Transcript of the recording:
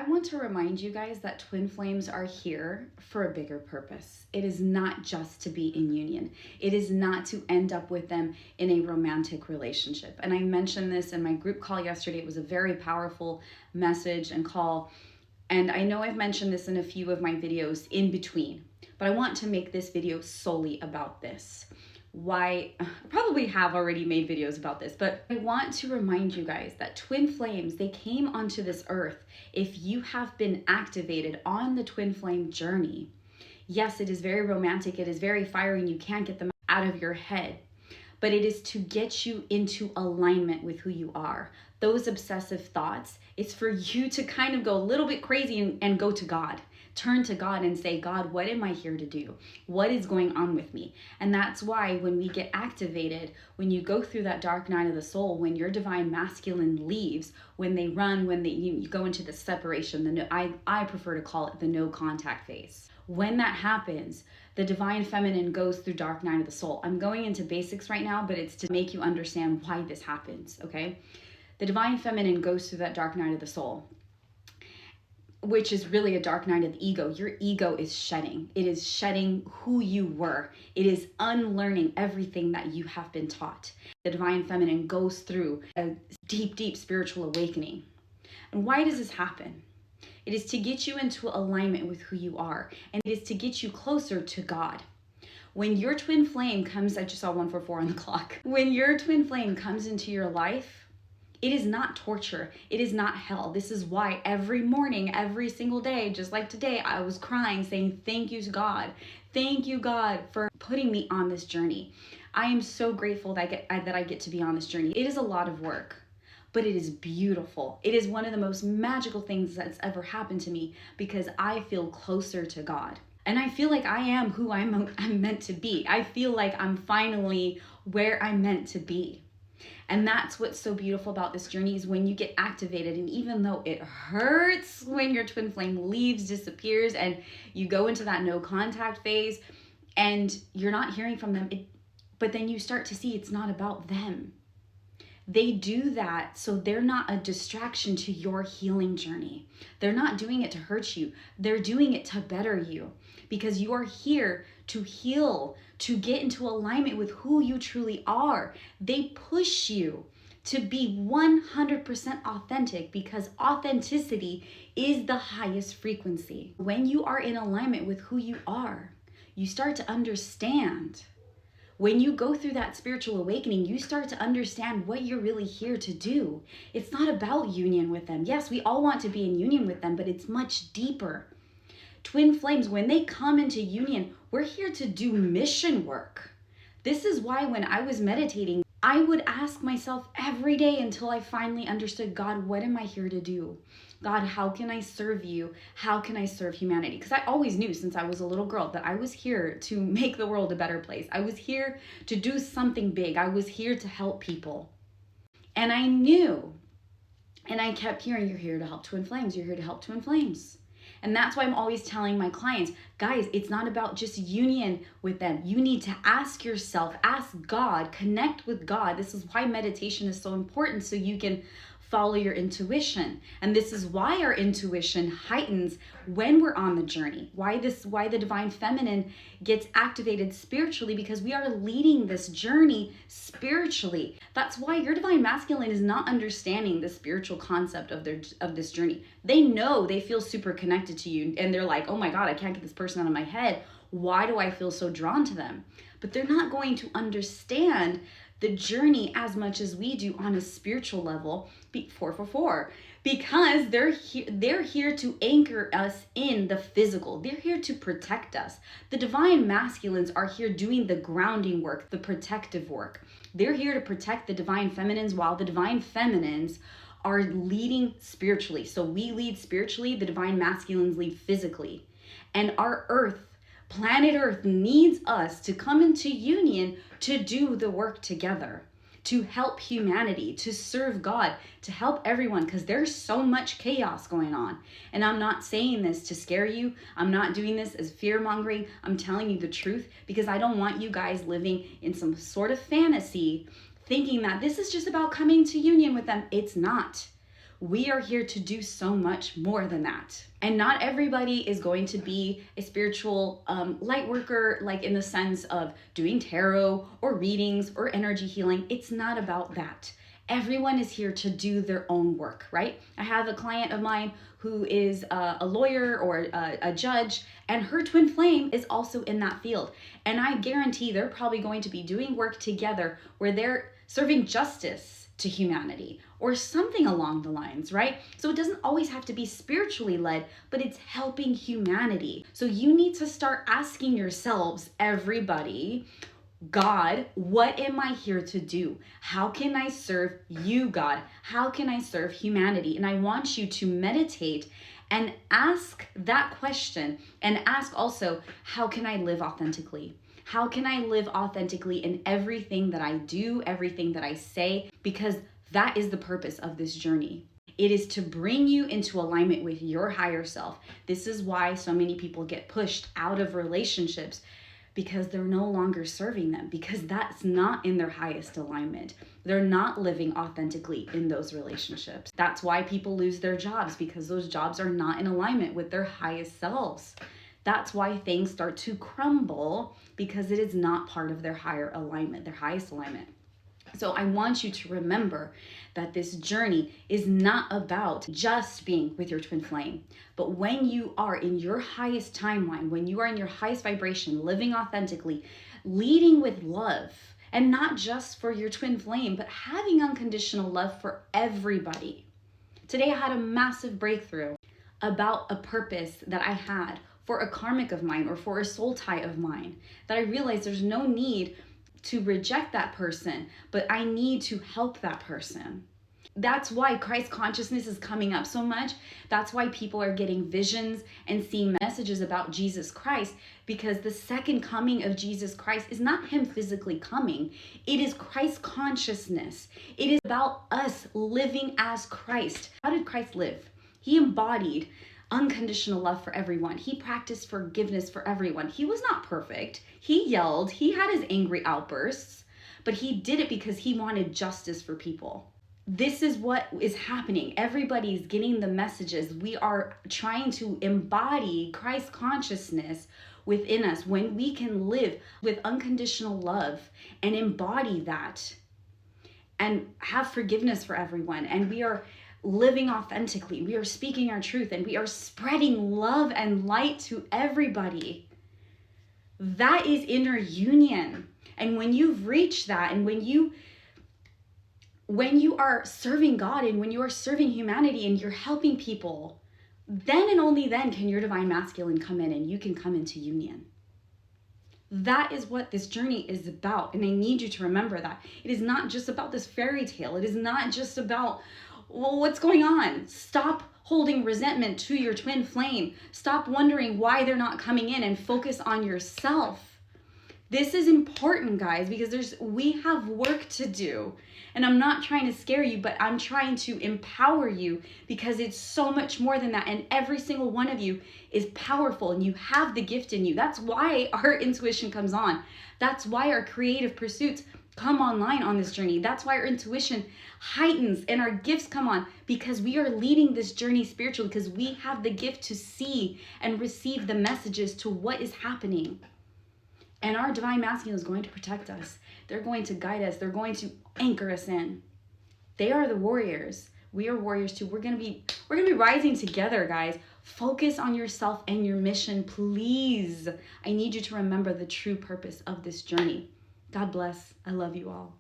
I want to remind you guys that twin flames are here for a bigger purpose. It is not just to be in union. It is not to end up with them in a romantic relationship. And I mentioned this in my group call yesterday. It was a very powerful message and call. And I know I've mentioned this in a few of my videos in between, but I want to make this video solely about this. Why? I probably have already made videos about this, but I want to remind you guys that twin flames, they came onto this earth. If you have been activated on the twin flame journey, yes, it is very romantic, it is very fiery, and you can't get them out of your head, but it is to get you into alignment with who you are. Those obsessive thoughts, it's for you to kind of go a little bit crazy and go to God. Turn to God and say, God, what am I here to do? What is going on with me? And that's why when we get activated, when you go through that dark night of the soul, when your divine masculine leaves, when they run, when you go into the separation, I prefer to call it the no contact phase. When that happens, the divine feminine goes through dark night of the soul. I'm going into basics right now, but it's to make you understand why this happens, okay? The divine feminine goes through that dark night of the soul, which is really a dark night of the ego. Your ego is shedding. It is shedding who you were. It is unlearning everything that you have been taught. The divine feminine goes through a deep, deep spiritual awakening. And why does this happen? It is to get you into alignment with who you are, and it is to get you closer to God. When your twin flame comes, I just saw 144 on the clock. When your twin flame comes into your life, it is not torture. It is not hell. This is why every morning, every single day, just like today, I was crying saying, thank you, God. Thank you, God, for putting me on this journey. I am so grateful that I get to be on this journey. It is a lot of work, but it is beautiful. It is one of the most magical things that's ever happened to me because I feel closer to God. And I feel like I am who I'm meant to be. I feel like I'm finally where I'm meant to be. And that's what's so beautiful about this journey is when you get activated, and even though it hurts when your twin flame leaves, disappears, and you go into that no contact phase and you're not hearing from them, but then you start to see it's not about them. They do that so they're not a distraction to your healing journey. They're not doing it to hurt you. They're doing it to better you because you are here to heal, to get into alignment with who you truly are. They push you to be 100% authentic because authenticity is the highest frequency. When you are in alignment with who you are, you start to understand. When you go through that spiritual awakening, you start to understand what you're really here to do. It's not about union with them. Yes, we all want to be in union with them, but it's much deeper. Twin flames, when they come into union, we're here to do mission work. This is why when I was meditating, I would ask myself every day until I finally understood, God, what am I here to do? God, how can I serve you? How can I serve humanity? Because I always knew since I was a little girl that I was here to make the world a better place. I was here to do something big. I was here to help people. And I knew, and I kept hearing, you're here to help twin flames. You're here to help twin flames. And that's why I'm always telling my clients, guys, it's not about just union with them. You need to ask yourself, ask God, connect with God. This is why meditation is so important, so you can follow your intuition. And this is why our intuition heightens when we're on the journey. Why the divine feminine gets activated spiritually, because we are leading this journey spiritually. That's why your divine masculine is not understanding the spiritual concept of this journey. They know, they feel super connected to you, and they're like, oh my God, I can't get this person out of my head. Why do I feel so drawn to them? But they're not going to understand the journey as much as we do on a spiritual level, 444, because they're here to anchor us in the physical. They're here to protect us. The divine masculines are here doing the grounding work, the protective work. They're here to protect the divine feminines, while the divine feminines are leading spiritually. So we lead spiritually, the divine masculines lead physically. And our planet Earth needs us to come into union to do the work together, to help humanity, to serve God, to help everyone, because there's so much chaos going on. And I'm not saying this to scare you. I'm not doing this as fear-mongering. I'm telling you the truth because I don't want you guys living in some sort of fantasy thinking that this is just about coming to union with them. It's not. we are here to do so much more than that. And not everybody is going to be a spiritual light worker, like in the sense of doing tarot or readings or energy healing. It's not about that. Everyone is here to do their own work, right? I have a client of mine who is a lawyer or a judge, and her twin flame is also in that field. And I guarantee they're probably going to be doing work together where they're serving justice to humanity or something along the lines, right? So it doesn't always have to be spiritually led, but it's helping humanity. So you need to start asking yourselves, everybody, God, what am I here to do? How can I serve you, God? How can I serve humanity? And I want you to meditate and ask that question, and ask also, how can I live authentically? How can I live authentically in everything that I do, everything that I say? Because that is the purpose of this journey. It is to bring you into alignment with your higher self. This is why so many people get pushed out of relationships, because they're no longer serving them, because that's not in their highest alignment. They're not living authentically in those relationships. That's why people lose their jobs, because those jobs are not in alignment with their highest selves. That's why things start to crumble, because it is not part of their higher alignment, their highest alignment. So I want you to remember that this journey is not about just being with your twin flame, but when you are in your highest timeline, when you are in your highest vibration, living authentically, leading with love, and not just for your twin flame, but having unconditional love for everybody. Today I had a massive breakthrough about a purpose that I had for a karmic of mine or for a soul tie of mine, that I realized there's no need to reject that person, but I need to help that person. That's why Christ consciousness is coming up so much. That's why people are getting visions and seeing messages about Jesus Christ, because the second coming of Jesus Christ is not him physically coming. It is Christ consciousness. It is about us living as Christ. How did Christ live? He embodied unconditional love for everyone. He practiced forgiveness for everyone. He was not perfect. He yelled. He had his angry outbursts, but he did it because he wanted justice for people. This is what is happening. Everybody's getting the messages. We are trying to embody Christ consciousness within us when we can live with unconditional love and embody that and have forgiveness for everyone. And we are living authentically. We are speaking our truth, and we are spreading love and light to everybody. That is inner union. And when you've reached that, and when you are serving God, and when you are serving humanity, and you're helping people, then and only then can your divine masculine come in, and you can come into union. That is what this journey is about. And I need you to remember that. It is not just about this fairy tale. It is not just about, well, what's going on? Stop holding resentment to your twin flame. Stop wondering why they're not coming in, and focus on yourself. This is important, guys, because we have work to do. And I'm not trying to scare you, but I'm trying to empower you, because it's so much more than that. And every single one of you is powerful, and you have the gift in you. That's why our intuition comes on. That's why our creative pursuits come online on this journey. That's why our intuition heightens and our gifts come on, because we are leading this journey spiritually, because we have the gift to see and receive the messages to what is happening. And our divine masculine is going to protect us. They're going to guide us. They're going to anchor us in. They are the warriors. We are warriors too. We're gonna be rising together, guys. Focus on yourself and your mission, please. I need you to remember the true purpose of this journey. God bless. I love you all.